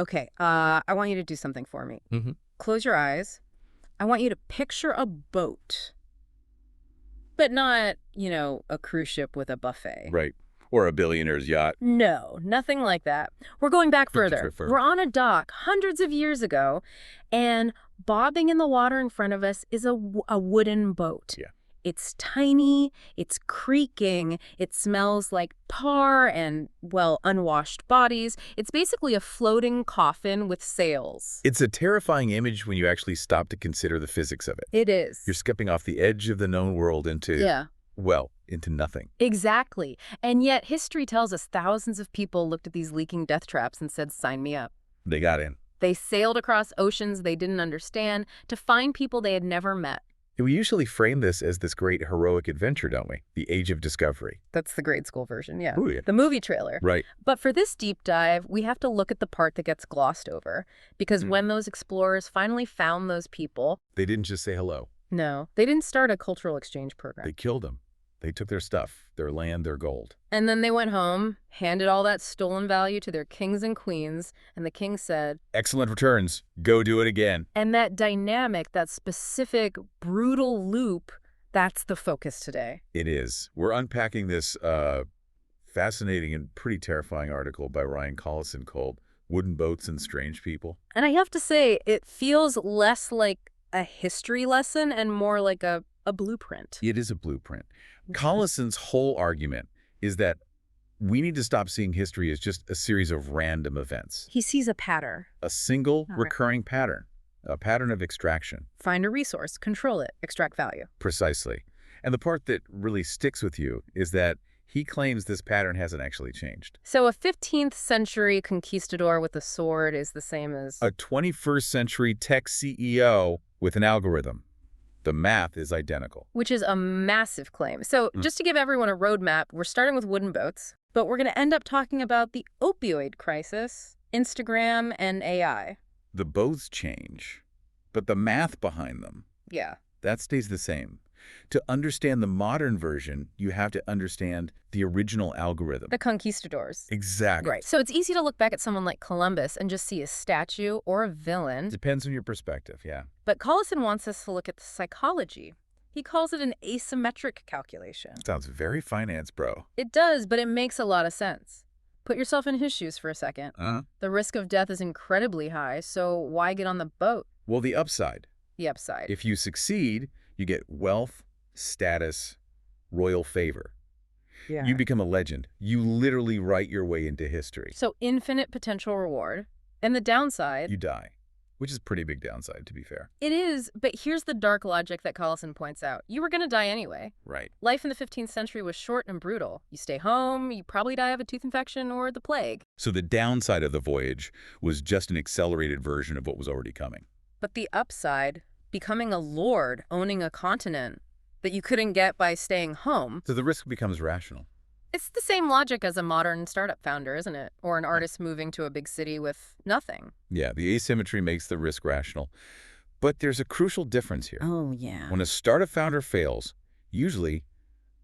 Okay, I want you to do something for me. Mm-hmm. Close your eyes. I want you to picture a boat, but not, a cruise ship with a buffet. Right. Or a billionaire's yacht. No, nothing like that. We're going back further. Triffer. We're on a dock hundreds of years ago, and bobbing in the water in front of us is a wooden boat. Yeah. It's tiny, it's creaking, it smells like tar and, well, unwashed bodies. It's basically a floating coffin with sails. It's a terrifying image when you actually stop to consider the physics of it. It is. You're stepping off the edge of the known world into, well, into nothing. Exactly. And yet history tells us thousands of people looked at these leaking death traps and said, sign me up. They got in. They sailed across oceans they didn't understand to find people they had never met. We usually frame this as this great heroic adventure, don't we? The Age of Discovery. That's the grade school version, yeah. Ooh, yeah. The movie trailer. Right. But for this deep dive, we have to look at the part that gets glossed over. Because when those explorers finally found those people... They didn't just say hello. No, they didn't start a cultural exchange program. They killed them. They took their stuff, their land, their gold. And then they went home, handed all that stolen value to their kings and queens, and the king said, Excellent returns. Go do it again. And that dynamic, that specific, brutal loop, that's the focus today. It is. We're unpacking this fascinating and pretty terrifying article by Ryan Collison called Wooden Boats and Strange People. And I have to say, it feels less like a history lesson and more like a blueprint. It is a blueprint. Collison's whole argument is that we need to stop seeing history as just a series of random events. He sees a pattern. A single recurring pattern, a pattern of extraction. Find a resource, control it, extract value. Precisely. And the part that really sticks with you is that he claims this pattern hasn't actually changed. So a 15th century conquistador with a sword is the same as... a 21st century tech CEO with an algorithm. The math is identical. Which is a massive claim. So just to give everyone a roadmap, we're starting with wooden boats, but we're going to end up talking about the opioid crisis, Instagram, and AI. The boats change, but the math behind them, that stays the same. To understand the modern version, you have to understand the original algorithm. The conquistadors. Exactly. Right. So it's easy to look back at someone like Columbus and just see a statue or a villain. Depends on your perspective, yeah. But Collison wants us to look at the psychology. He calls it an asymmetric calculation. Sounds very finance, bro. It does, but it makes a lot of sense. Put yourself in his shoes for a second. The risk of death is incredibly high, so why get on the boat? Well, the upside. The upside. If you succeed, you get wealth, status, royal favor. Yeah. You become a legend. You literally write your way into history. So infinite potential reward. And the downside... You die, which is a pretty big downside, to be fair. It is, but here's the dark logic that Collison points out. You were going to die anyway. Right. Life in the 15th century was short and brutal. You stay home, you probably die of a tooth infection or the plague. So the downside of the voyage was just an accelerated version of what was already coming. But the upside, becoming a lord, owning a continent that you couldn't get by staying home. So the risk becomes rational. It's the same logic as a modern startup founder, isn't it? Or an artist moving to a big city with nothing. Yeah, the asymmetry makes the risk rational. But there's a crucial difference here. Oh, yeah. When a startup founder fails, usually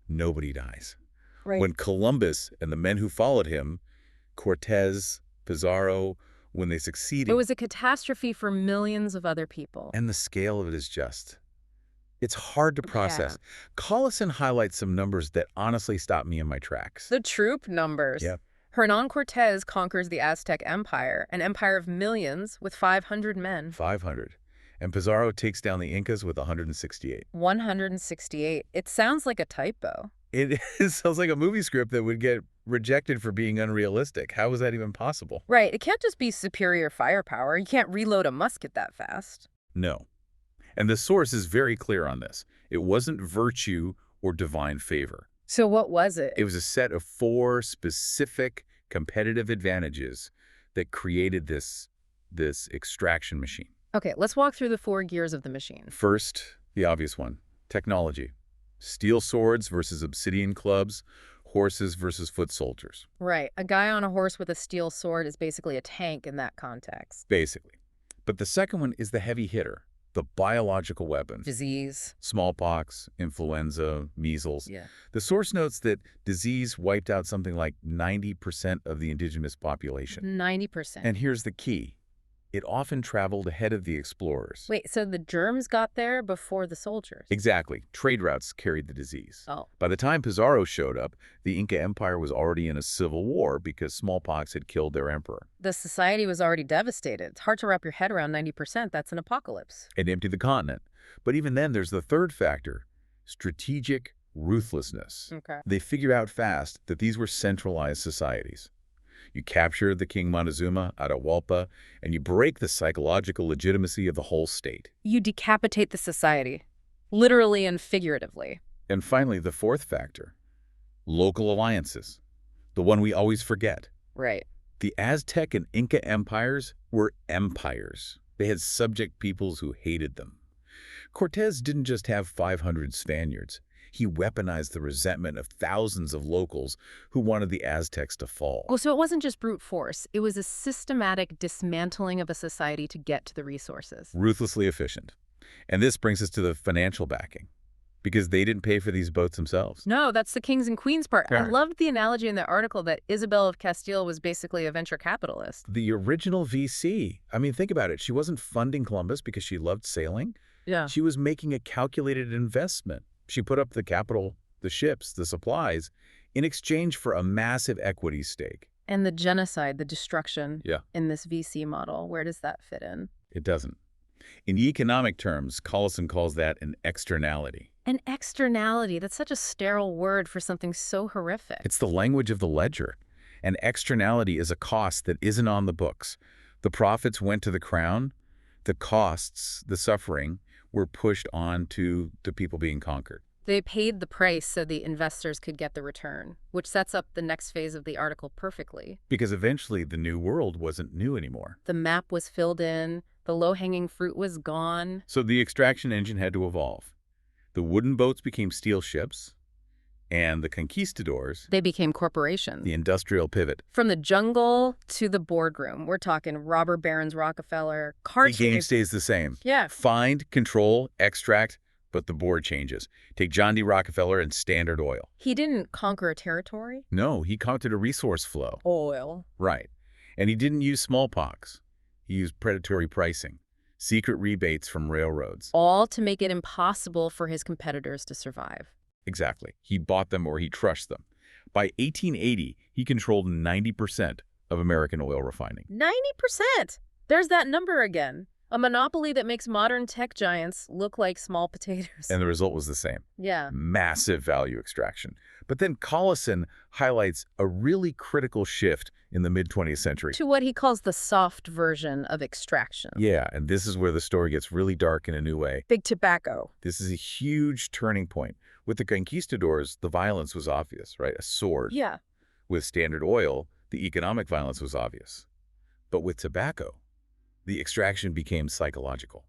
nobody dies. Right. When Columbus and the men who followed him, Cortez, Pizarro, when they succeeded... It was a catastrophe for millions of other people. And the scale of it is just... It's hard to process. Collison highlights some numbers that honestly stop me in my tracks. The troop numbers. Yep. Hernan Cortez conquers the Aztec Empire, an empire of millions with 500 men. 500. And Pizarro takes down the Incas with 168. 168. It sounds like a typo. It sounds like a movie script that would get rejected for being unrealistic. How is that even possible? Right. It can't just be superior firepower. You can't reload a musket that fast. No. And the source is very clear on this. It wasn't virtue or divine favor. So what was it? It was a set of 4 specific competitive advantages that created this extraction machine. Okay, let's walk through the 4 gears of the machine. First, the obvious one, technology. Steel swords versus obsidian clubs, horses versus foot soldiers. Right. A guy on a horse with a steel sword is basically a tank in that context. Basically. But the second one is the heavy hitter, the biological weapons. Disease. Smallpox, influenza, measles. Yeah. The source notes that disease wiped out something like 90% of the indigenous population. 90%. And here's the key. It often traveled ahead of the explorers. Wait, so the germs got there before the soldiers? Exactly. Trade routes carried the disease. Oh. By the time Pizarro showed up, the Inca Empire was already in a civil war because smallpox had killed their emperor. The society was already devastated. It's hard to wrap your head around 90%. That's an apocalypse. And empty the continent. But even then, there's the third factor, strategic ruthlessness. Okay. They figured out fast that these were centralized societies. You capture the King Montezuma, Atahualpa, and you break the psychological legitimacy of the whole state. You decapitate the society, literally and figuratively. And finally, the fourth factor, local alliances, the one we always forget. Right. The Aztec and Inca empires were empires. They had subject peoples who hated them. Cortés didn't just have 500 Spaniards. He weaponized the resentment of thousands of locals who wanted the Aztecs to fall. Oh, so it wasn't just brute force. It was a systematic dismantling of a society to get to the resources. Ruthlessly efficient. And this brings us to the financial backing, because they didn't pay for these boats themselves. No, that's the kings and queens part. Yeah. I loved the analogy in the article that Isabel of Castile was basically a venture capitalist. The original VC, I mean, think about it. She wasn't funding Columbus because she loved sailing. Yeah. She was making a calculated investment. She put up the capital, the ships, the supplies, in exchange for a massive equity stake. And the genocide, the destruction Yeah. in this VC model, where does that fit in? It doesn't. In economic terms, Collison calls that an externality. An externality, that's such a sterile word for something so horrific. It's the language of the ledger. An externality is a cost that isn't on the books. The profits went to the crown. The costs, the suffering, were pushed on to the people being conquered. They paid the price so the investors could get the return, which sets up the next phase of the article perfectly. Because eventually the new world wasn't new anymore. The map was filled in, the low-hanging fruit was gone. So the extraction engine had to evolve. The wooden boats became steel ships, and the conquistadors, They became corporations. the industrial pivot. From the jungle to the boardroom. We're talking robber barons, Rockefeller, The cartoons. game stays the same. Yeah. Find, control, extract, but the board changes. Take John D. Rockefeller and Standard Oil. He didn't conquer a territory. No, he conquered a resource flow. Oil. Right. And he didn't use smallpox. He used predatory pricing, secret rebates from railroads. All to make it impossible for his competitors to survive. Exactly. He bought them or he trusted them. By 1880, he controlled 90% of American oil refining. 90%! There's that number again. A monopoly that makes modern tech giants look like small potatoes. And the result was the same. Yeah. Massive value extraction. But then Collison highlights a really critical shift in the mid-20th century. To what he calls the soft version of extraction. Yeah, and this is where the story gets really dark in a new way. Big tobacco. This is a huge turning point. With the conquistadors, the violence was obvious, right? A sword. Yeah. With Standard Oil, the economic violence was obvious. But with tobacco, the extraction became psychological,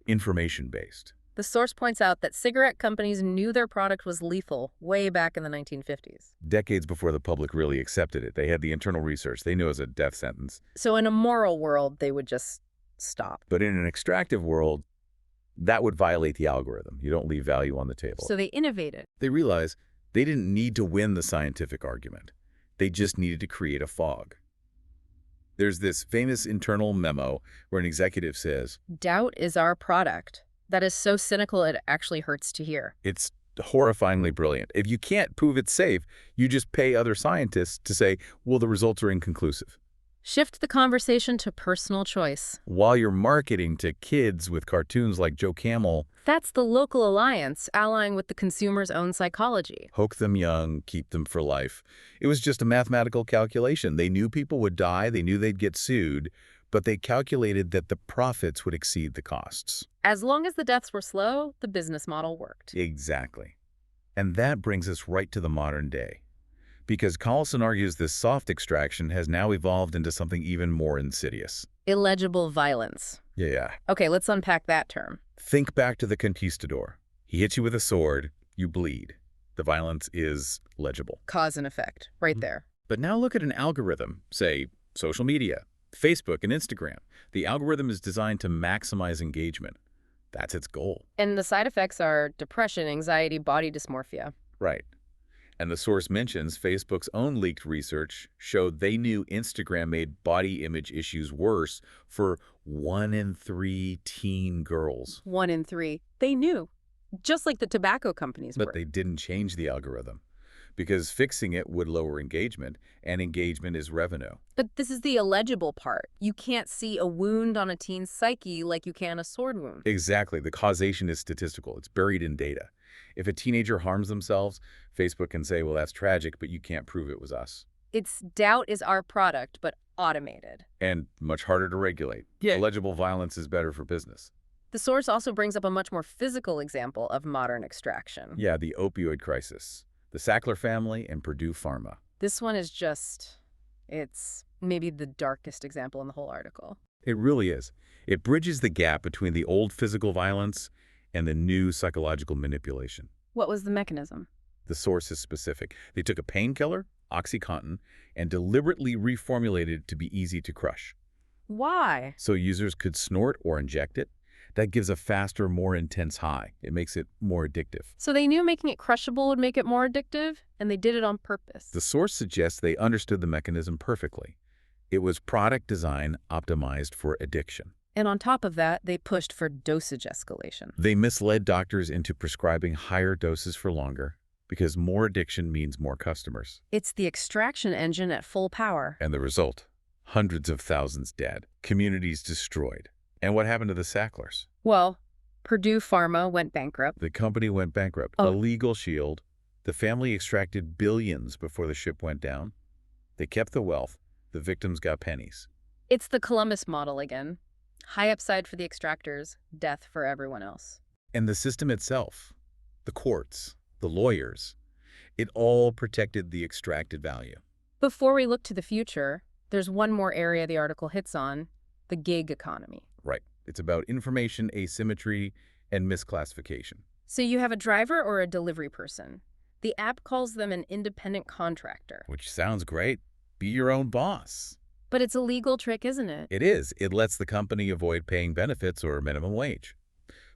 information-based. The source points out that cigarette companies knew their product was lethal way back in the 1950s. Decades before the public really accepted it. They had the internal research. They knew it was a death sentence. So in a moral world, they would just stop. But in an extractive world, that would violate the algorithm. You don't leave value on the table. So they innovated. They realized they didn't need to win the scientific argument. They just needed to create a fog. There's this famous internal memo where an executive says, Doubt is our product. That is so cynical it actually hurts to hear. it's horrifyingly brilliant. If you can't prove it's safe, you just pay other scientists to say, well, the results are inconclusive. Shift the conversation to personal choice. While you're marketing to kids with cartoons like Joe Camel, That's the local alliance allying with the consumer's own psychology. hook them young, keep them for life. It was just a mathematical calculation. They knew people would die, they knew they'd get sued, but they calculated that the profits would exceed the costs. As long as the deaths were slow, the business model worked. Exactly. And that brings us right to the modern day. Because Collison argues this soft extraction has now evolved into something even more insidious. Illegible violence. Yeah. Okay, let's unpack that term. Think back to the conquistador. He hits you with a sword, you bleed. The violence is legible. Cause and effect, right there. But now look at an algorithm, say social media, Facebook and Instagram. The algorithm is designed to maximize engagement. That's its goal. And the side effects are depression, anxiety, body dysmorphia. Right. And the source mentions Facebook's own leaked research showed they knew Instagram made body image issues worse for 1 in 3 teen girls. 1 in 3. They knew. Just like the tobacco companies But were. they didn't change the algorithm because fixing it would lower engagement, and engagement is revenue. But this is the illegible part. You can't see a wound on a teen's psyche like you can a sword wound. Exactly. The causation is statistical. It's buried in data. If a teenager harms themselves, Facebook can say, well, that's tragic, but you can't prove it was us. It's doubt is our product, but automated. And much harder to regulate. Yeah. Illegible violence is better for business. The source also brings up a much more physical example of modern extraction. Yeah, the opioid crisis. The Sackler family and Purdue Pharma. This one is just, it's maybe the darkest example in the whole article. It really is. It bridges the gap between the old physical violence and the new psychological manipulation. What was the mechanism? The source is specific. They took a painkiller, OxyContin, and deliberately reformulated it to be easy to crush. Why? So users could snort or inject it. That gives a faster, more intense high. It makes it more addictive. So they knew making it crushable would make it more addictive, and they did it on purpose. The source suggests they understood the mechanism perfectly. It was product design optimized for addiction. And on top of that, they pushed for dosage escalation. They misled doctors into prescribing higher doses for longer because more addiction means more customers. It's the extraction engine at full power. And the result? Hundreds of thousands dead, communities destroyed. And what happened to the Sacklers? Well, Purdue Pharma went bankrupt. The company went bankrupt. Oh. A legal shield. The family extracted billions before the ship went down. They kept the wealth. The victims got pennies. It's the Columbus model again. High upside for the extractors, death for everyone else. And the system itself, the courts, the lawyers, it all protected the extracted value. Before we look to the future, there's one more area the article hits on, the gig economy. Right. It's about information asymmetry and misclassification. So you have a driver or a delivery person. The app calls them an independent contractor. Which sounds great. Be your own boss. But it's a legal trick, isn't it? It is. It lets the company avoid paying benefits or minimum wage.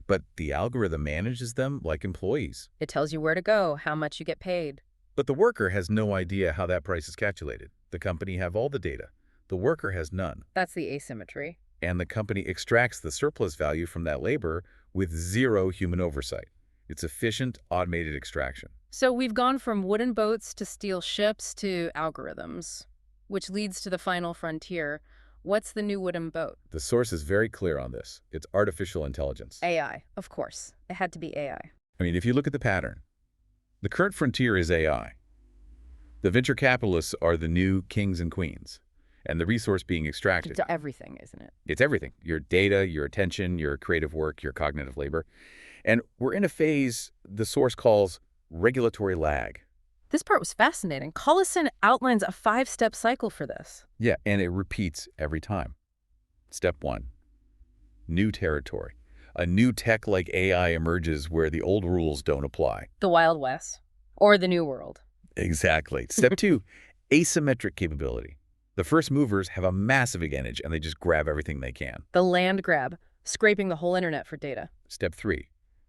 But the algorithm manages them like employees. It tells you where to go, how much you get paid. But the worker has no idea how that price is calculated. The company have all the data. The worker has none. That's the asymmetry. And the company extracts the surplus value from that labor with zero human oversight. It's efficient, automated extraction. So we've gone from wooden boats to steel ships to algorithms, which leads to the final frontier. What's the new wooden boat? The source is very clear on this. It's artificial intelligence. AI, of course. It had to be AI. I mean, if you look at the pattern, the current frontier is AI. The venture capitalists are the new kings and queens, and the resource being extracted. It's everything, isn't it? It's everything. Your data, your attention, your creative work, your cognitive labor. And we're in a phase the source calls regulatory lag. This part was fascinating. Collison outlines a 5-step cycle for this. Yeah, and it repeats every time. Step 1, new territory. A new tech like AI emerges where the old rules don't apply. The Wild West. Or the New World. Exactly. Step 2, asymmetric capability. The first movers have a massive advantage and they just grab everything they can. The land grab, scraping the whole internet for data. Step 3,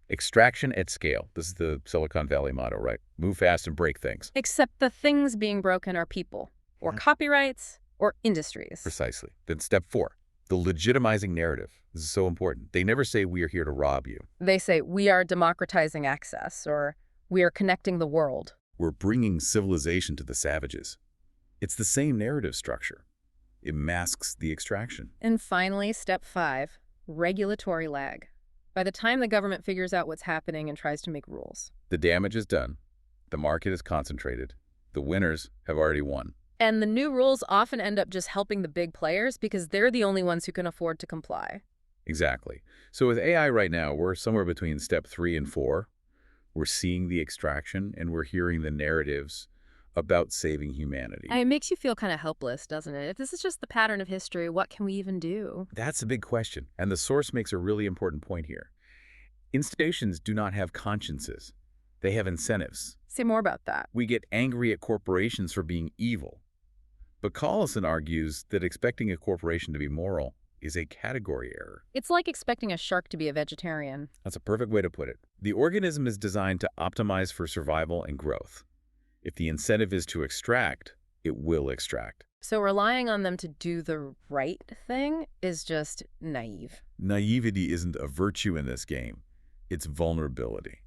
extraction at scale. This is the Silicon Valley motto, right? Move fast and break things. Except the things being broken are people, or copyrights, or industries. Precisely. Then step 4, the legitimizing narrative. This is so important. They never say we are here to rob you. They say we are democratizing access, or we are connecting the world. We're bringing civilization to the savages. It's the same narrative structure. It masks the extraction. And finally, step 5, regulatory lag. By the time the government figures out what's happening and tries to make rules. The damage is done. The market is concentrated. The winners have already won. And the new rules often end up just helping the big players because they're the only ones who can afford to comply. Exactly. So with AI right now, we're somewhere between step 3 and 4. We're seeing the extraction and we're hearing the narratives about saving humanity. And it makes you feel kind of helpless, doesn't it? If this is just the pattern of history, what can we even do? That's a big question. And the source makes a really important point here. Institutions do not have consciences. They have incentives. Say more about that. We get angry at corporations for being evil. But Collison argues that expecting a corporation to be moral is a category error. It's like expecting a shark to be a vegetarian. That's a perfect way to put it. The organism is designed to optimize for survival and growth. If the incentive is to extract, it will extract. So relying on them to do the right thing is just naive. Naivety isn't a virtue in this game. It's vulnerability.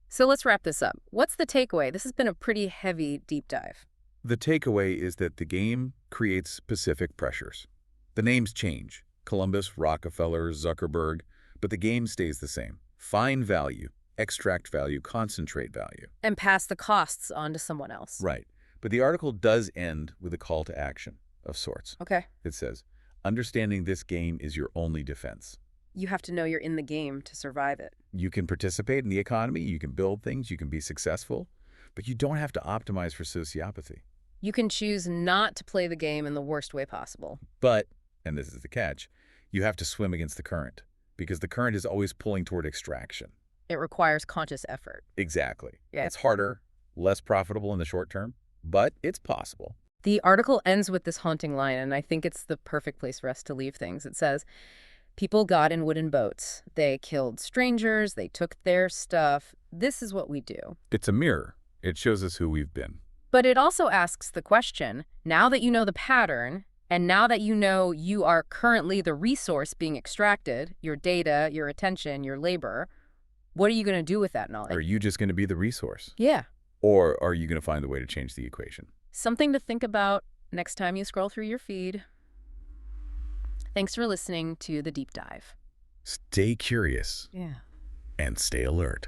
So let's wrap this up. What's the takeaway? This has been a pretty heavy deep dive. The takeaway is that the game creates specific pressures. The names change. Columbus, Rockefeller, Zuckerberg, but the game stays the same. Find value, extract value, concentrate value. And pass the costs on to someone else. Right. But the article does end with a call to action of sorts. Okay. It says, understanding this game is your only defense. You have to know you're in the game to survive it. You can participate in the economy, you can build things, you can be successful, but you don't have to optimize for sociopathy. You can choose not to play the game in the worst way possible. But, and this is the catch, you have to swim against the current, because the current is always pulling toward extraction. It requires conscious effort. Exactly. Yeah. It's harder, less profitable in the short term, but it's possible. The article ends with this haunting line, and I think it's the perfect place for us to leave things. It says, people got in wooden boats. They killed strangers. They took their stuff. This is what we do. It's a mirror. It shows us who we've been. But it also asks the question, now that you know the pattern, and now that you know you are currently the resource being extracted, your data, your attention, your labor, what are you going to do with that knowledge? Are you just going to be the resource? Yeah. Or are you going to find a way to change the equation? Something to think about next time you scroll through your feed. Thanks for listening to The Deep Dive. Stay curious. Yeah. And stay alert.